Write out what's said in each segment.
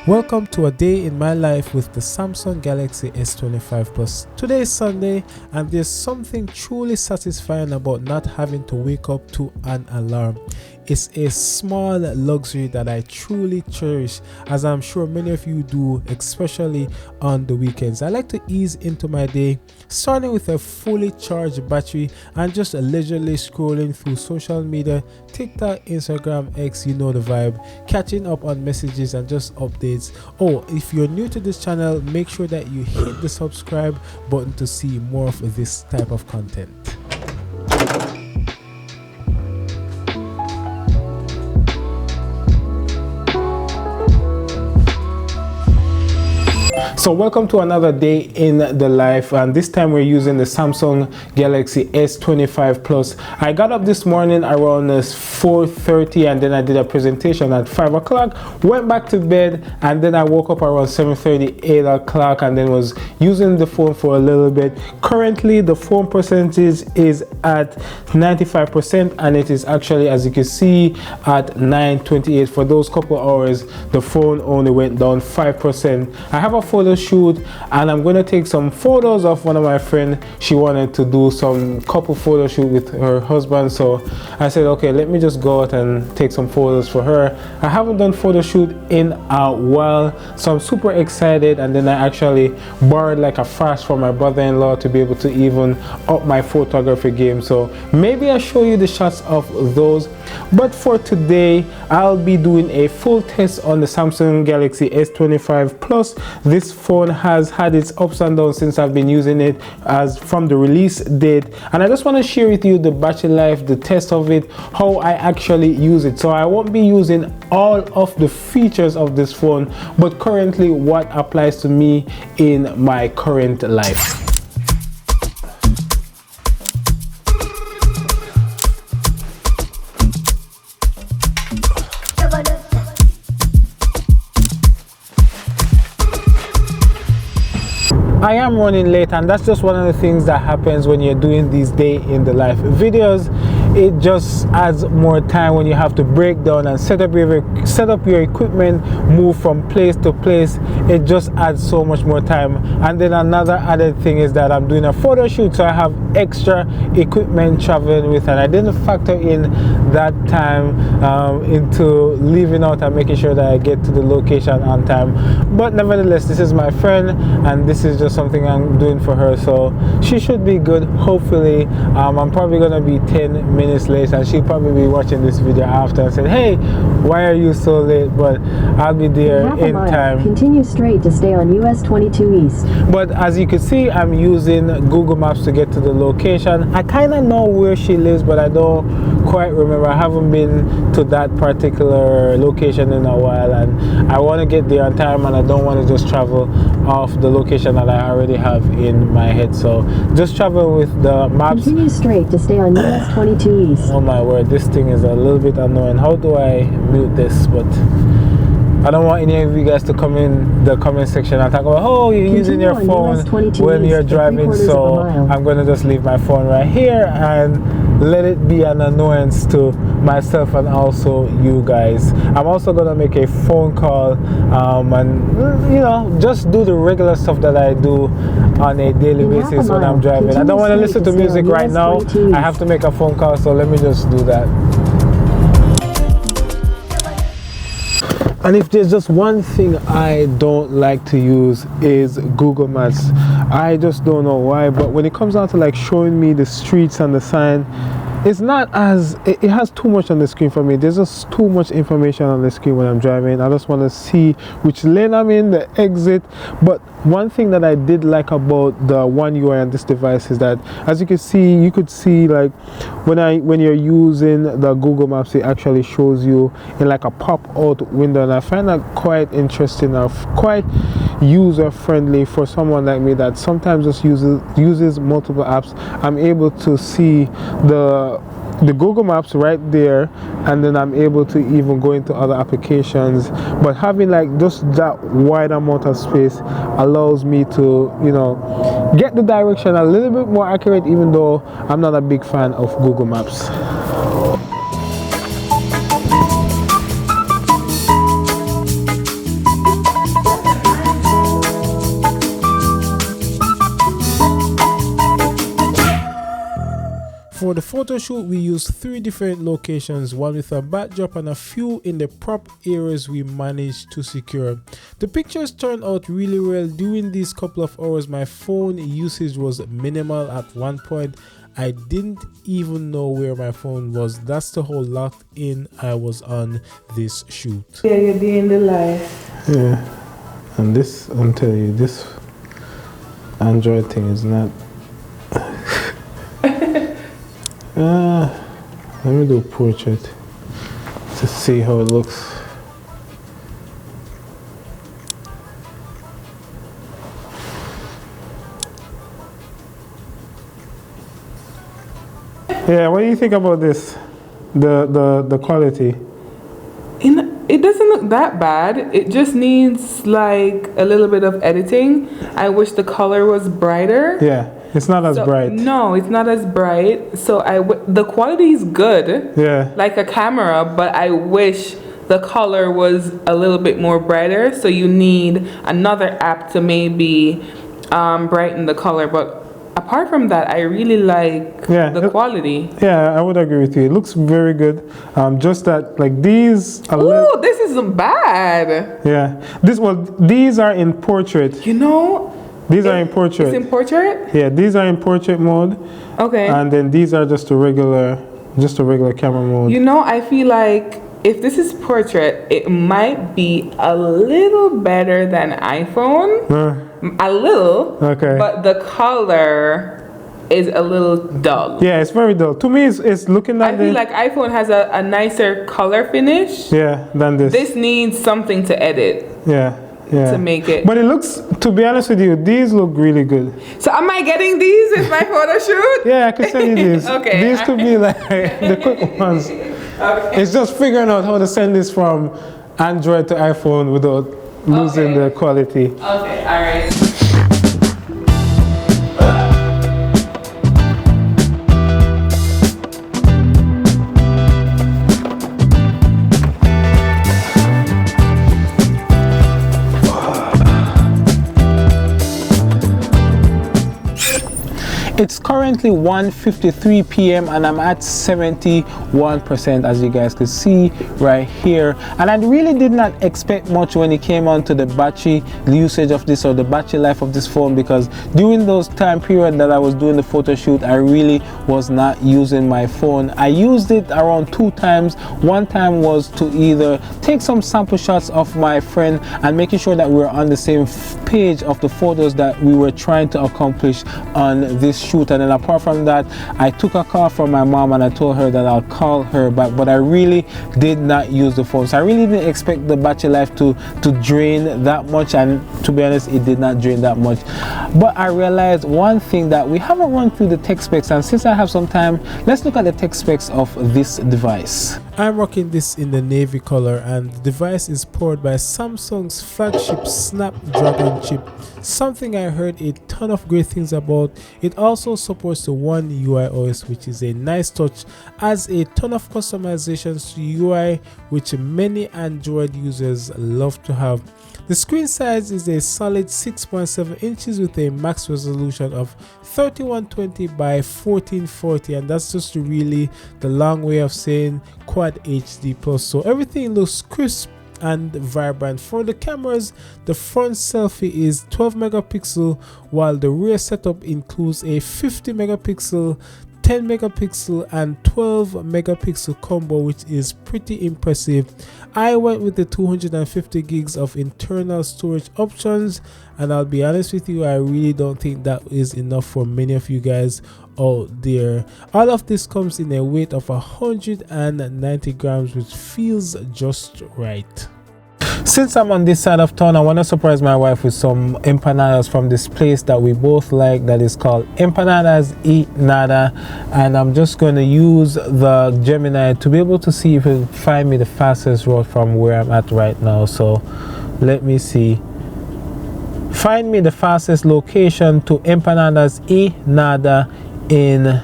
Welcome to a day in my life with the Samsung Galaxy S25 Plus. Today is Sunday and there's something truly satisfying about not having to wake up to an alarm. It's a small luxury that I truly cherish, as I'm sure many of you do, especially on the weekends. I like to ease into my day, starting with a fully charged battery and just leisurely scrolling through social media, TikTok, Instagram, X, you know the vibe, catching up on messages and just updates. Oh, if you're new to this channel, make sure that you hit the subscribe button to see more of this type of content. So welcome to another day in the life, and this time we're using the Samsung Galaxy S25 Plus. I got up this morning around 4:30 and then I did a presentation at 5 o'clock, went back to bed, and then I woke up around 7:30, 8 o'clock, and then was using the phone for a little bit. Currently the phone percentage is at 95%, and it is actually, as you can see, at 9:28. For those couple hours the phone only went down 5%. I have a photo shoot and I'm going to take some photos of one of my friends. She wanted to do some couple photo shoot with her husband, so I said, okay, let me just go out and take some photos for her. I haven't done photo shoot in a while, so I'm super excited. And then I actually borrowed like a flash from my brother-in-law to be able to even up my photography game, so maybe I'll show you the shots of those. But for today I'll be doing a full test on the Samsung Galaxy S25 Plus. This phone has had its ups and downs since I've been using it as from the release date, and I just want to share with you the battery life, the test of it, how I actually use it. So I won't be using all of the features of this phone, but currently what applies to me in my current life. I am running late, and that's just one of the things that happens when you're doing these day in the life videos. It just adds more time when you have to break down and set up your equipment, move from place to place. It just adds so much more time. And then another added thing is that I'm doing a photo shoot, so I have extra equipment traveling with, and I didn't factor in that time into leaving out and making sure that I get to the location on time. But nevertheless, this is my friend and this is just something I'm doing for her, so she should be good, hopefully. I'm probably gonna be 10 minutes late, and she'll probably be watching this video after and said, hey, why are you so late? But I'll be there in time. Continue straight to stay on US 22 East. But as you can see, I'm using Google Maps to get to the location. I kind of know where she lives, but I don't quite remember. I haven't been to that particular location in a while, and I want to get there on time, and I don't want to just travel off the location that I already have in my head. So just travel with the maps. Continue straight to stay on US 22 East. Oh my word, this thing is a little bit annoying. How do I mute this? But I don't want any of you guys to come in the comment section and talk about, oh, you're using your phone when you're driving, so I'm going to just leave my phone right here and let it be an annoyance to myself and also you guys. I'm also going to make a phone call and, you know, just do the regular stuff that I do on a daily basis when I'm driving. I don't want to listen to music right now. I have to make a phone call, so let me just do that. And if there's just one thing I don't like to use is Google Maps. I just don't know why, but when it comes down to like showing me the streets and the sign, it's not as, it has too much on the screen for me. There's just too much information on the screen when I'm driving. I just want to see which lane I'm in, the exit. But one thing that I did like about the One UI on this device is that, as you can see, you could see like when you're using the Google Maps, it actually shows you in like a pop-out window, and I find that quite interesting and quite user-friendly for someone like me that sometimes just uses multiple apps. I'm able to see the Google Maps right there, and then I'm able to even go into other applications. But having like just that wide amount of space allows me to, you know, get the direction a little bit more accurate, even though I'm not a big fan of Google Maps. photo shoot, we used 3 different locations, one with a backdrop and a few in the prop areas we managed to secure. The pictures turned out really well. During these couple of hours, my phone usage was minimal. At one point, I didn't even know where my phone was. That's the whole locked in I was on this shoot. Yeah, you're doing the life. Yeah, and this, I'll tell you, this Android thing is not. Let me do portrait to see how it looks. Yeah, what do you think about this? The quality? It doesn't look that bad. It just needs like a little bit of editing. I wish the color was brighter. Yeah, it's not as bright. No, it's not as bright. So the quality is good. Yeah. Like a camera, but I wish the color was a little bit more brighter. So you need another app to maybe brighten the color. But apart from that, I really like the quality. Yeah, I would agree with you. It looks very good. Just that, like these. Oh, this isn't bad. Yeah, these are in portrait. You know, these are in portrait. It's in portrait. Yeah, these are in portrait mode. Okay. And then these are just a regular camera mode. You know, I feel like if this is portrait, it might be a little better than iPhone. A little, okay, but the color is a little dull. Yeah, it's very dull. To me, it's looking at I feel like iPhone has a nicer color finish. Yeah, than this. This needs something to edit. Yeah. To make it. But it looks, to be honest with you, these look really good. So am I getting these with my photo shoot? Yeah, I can send you these. Okay. These could be like the quick ones. Okay. It's just figuring out how to send this from Android to iPhone without losing the quality. Okay, all right. It's currently 1:53 p.m. and I'm at 71%, as you guys can see right here. And I really did not expect much when it came on to the battery usage of this, or the battery life of this phone, because during those time period that I was doing the photo shoot, I really was not using my phone. I used it around 2 times. One time was to either take some sample shots of my friend and making sure that we were on the same page of the photos that we were trying to accomplish on this shoot. And then apart from that, I took a call from my mom and I told her that I'll call her back, but I really did not use the phone. So I really didn't expect the battery life to drain that much, and to be honest, it did not drain that much. But I realized one thing, that we haven't run through the tech specs, and since I have some time, let's look at the tech specs of this device. I'm rocking this in the navy color, and the device is powered by Samsung's flagship Snapdragon chip, something I heard a ton of great things about. It also supports the One UI OS, which is a nice touch, adds a ton of customizations to UI, which many Android users love to have. The screen size is a solid 6.7 inches with a max resolution of 3120 by 1440, and that's just really the long way of saying Quad HD plus. So everything looks crisp and vibrant. For the cameras, the front selfie is 12 megapixel, while the rear setup includes a 50 megapixel, 10 megapixel and 12 megapixel combo, which is pretty impressive. I went with the 250 gigs of internal storage options, and I'll be honest with you, I really don't think that is enough for many of you guys out there. All of this comes in a weight of 190 grams, which feels just right. Since I'm on this side of town, I want to surprise my wife with some empanadas from this place that we both like, that is called Empanadas y Nada, and I'm just going to use the Gemini to be able to see if it will find me the fastest route from where I'm at right now. So let me see. Find me the fastest location to Empanadas y Nada in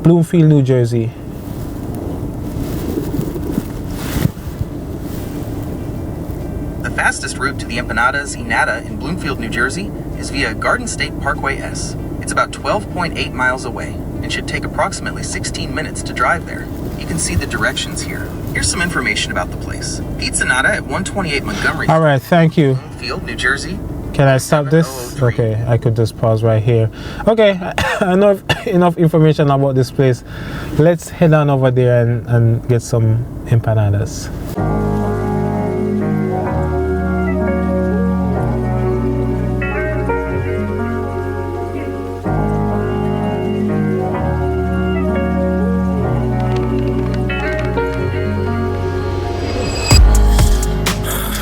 Bloomfield, New Jersey. The fastest route to the Empanadas y Nada in Bloomfield, New Jersey is via Garden State Parkway S. It's about 12.8 miles away. and should take approximately 16 minutes to drive there. You can see the directions here. Here's some information about the place. Pizzanata at 128 Montgomery All right, thank you. Field, New Jersey. Can I stop this? 7003. Okay, I could just pause right here. Okay, I know enough information about this place. Let's head on over there and get some empanadas.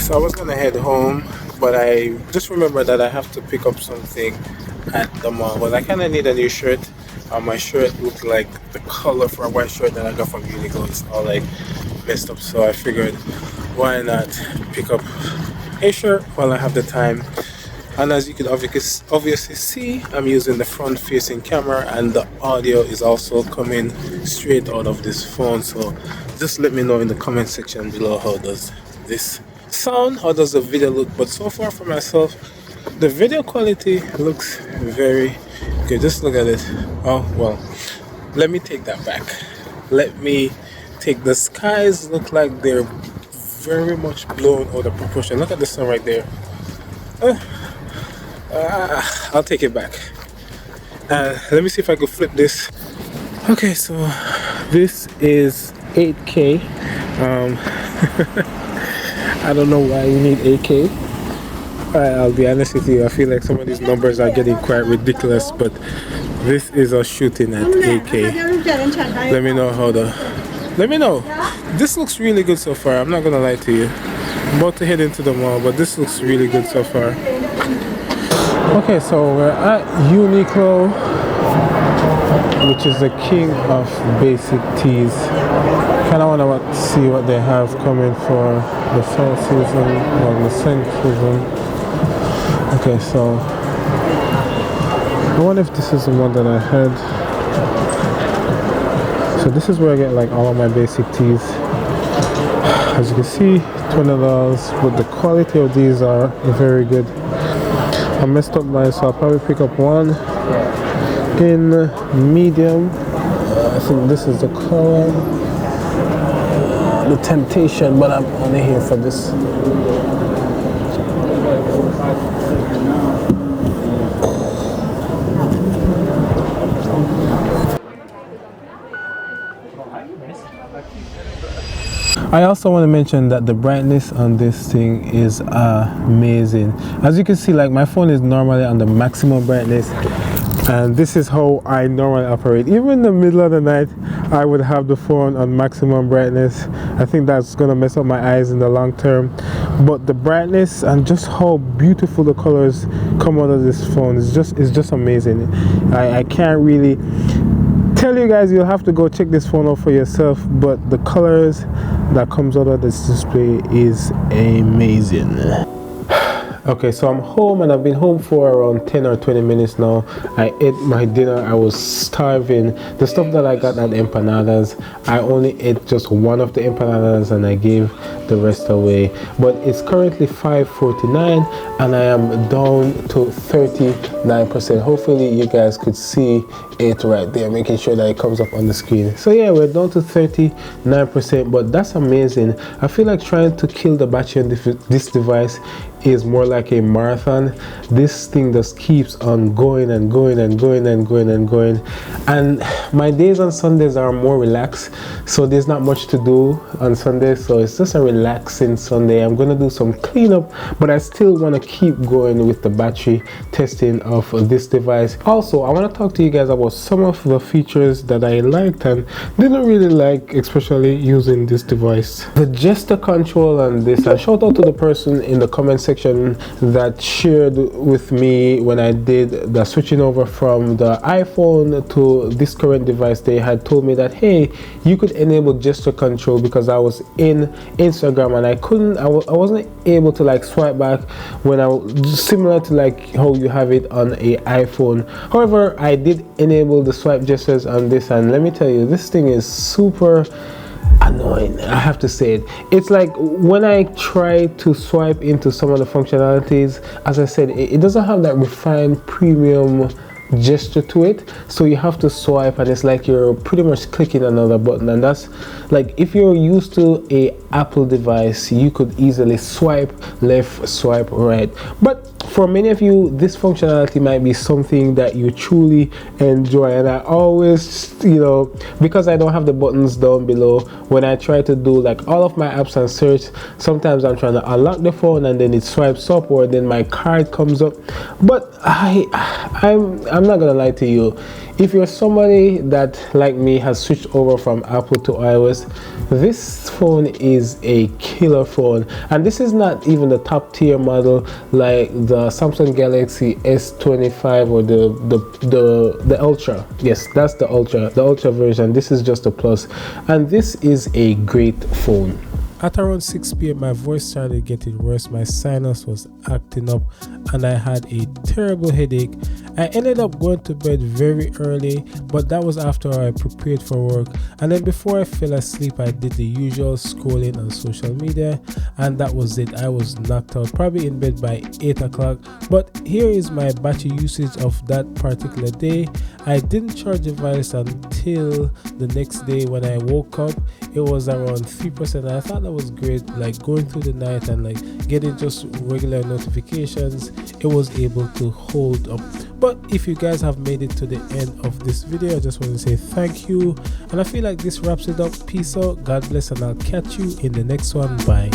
So I was gonna head home, but I just remembered that I have to pick up something at the mall. But I kind of need a new shirt. My shirt looked like the color for a white shirt that I got from Uniqlo. It's all like messed up, so I figured why not pick up a shirt while I have the time. And as you can obviously see, I'm using the front facing camera, and the audio is also coming straight out of this phone. So just let me know in the comment section below, how does this sound, how does the video look? But so far for myself, the video quality looks very good. Just look at it. Oh well, let me take that back. Let me take, the skies look like they're very much blown out of proportion. Look at the sun right there. I'll take it back. Let me see if I can flip this. Okay, so this is 8K. I don't know why you need 8K. I'll be honest with you, I feel like some of these numbers are getting quite ridiculous, but this is us shooting at 8K. Let me know let me know. This looks really good so far, I'm not gonna lie to you. I'm about to head into the mall, but this looks really good so far. Okay, so we're at Uniqlo, which is the king of basic tees. Kind of want to see what they have coming for the fall season or the scent season. Okay, so I wonder if this is the one that I had. So this is where I get like all of my basic tees. As you can see, $20, but the quality of these are very good. I messed up mine, so I'll probably pick up one in medium. I think this is the color, the Temptation, but I'm only here for this. I also want to mention that the brightness on this thing is amazing. As you can see, like my phone is normally on the maximum brightness, and this is how I normally operate. Even in the middle of the night, I would have the phone on maximum brightness. I think that's gonna mess up my eyes in the long term, but the brightness and just how beautiful the colors come out of this phone is just amazing. I can't really tell you guys, you'll have to go check this phone out for yourself, but the colors that comes out of this display is amazing. Okay, so I'm home, and I've been home for around 10 or 20 minutes now. I ate my dinner. I was starving. The stuff that I got at empanadas, I only ate just one of the empanadas and I gave the rest away. But it's currently 5:49 and I am down to 39%. Hopefully you guys could see it right there, making sure that it comes up on the screen. So yeah, we're down to 39%, but that's amazing. I feel like trying to kill the battery on this device is more like a marathon. This thing just keeps on going and going and going and going and going. And my days on Sundays are more relaxed, so there's not much to do on Sundays, so it's just a relaxing Sunday. I'm gonna do some cleanup, but I still want to keep going with the battery testing of this device. Also, I want to talk to you guys about some of the features that I liked and didn't really like, especially using this device. The gesture control on this, and shout out to the person in the comment section that shared with me when I did the switching over from the iPhone to this current device. They had told me that, hey, you could enable gesture control, because I was in Instagram and I wasn't able to like swipe back when I was similar to like how you have it on a iPhone. However, I did enable the swipe gestures on this, and let me tell you, this thing is super annoying. I have to say it. It's like when I try to swipe into some of the functionalities, as I said, it doesn't have that refined premium gesture to it, so you have to swipe and it's like you're pretty much clicking another button. And that's like, if you're used to a Apple device, you could easily swipe left, swipe right. But for many of you, this functionality might be something that you truly enjoy. And I always, you know, because I don't have the buttons down below, when I try to do like all of my apps and search, sometimes I'm trying to unlock the phone and then it swipes up, or then my card comes up. But I'm not gonna lie to you, if you're somebody that like me has switched over from Apple to iOS, this phone is a killer phone. And this is not even the top tier model like the Samsung Galaxy S25 or the Ultra. Yes, that's the Ultra version. This is just a Plus, and this is a great phone. At around 6 p.m. my voice started getting worse, my sinus was acting up, and I had a terrible headache. I ended up going to bed very early, but that was after I prepared for work. And then before I fell asleep, I did the usual scrolling on social media, and that was it. I was knocked out, probably in bed by 8 o'clock. But here is my battery usage of that particular day. I didn't charge the device until the next day. When I woke up, it was around 3%, and I thought that was great. Like going through the night and like getting just regular notifications, it was able to hold up. But if you guys have made it to the end of this video, I just want to say thank you, and I feel like this wraps it up. Peace out, God bless, and I'll catch you in the next one. Bye.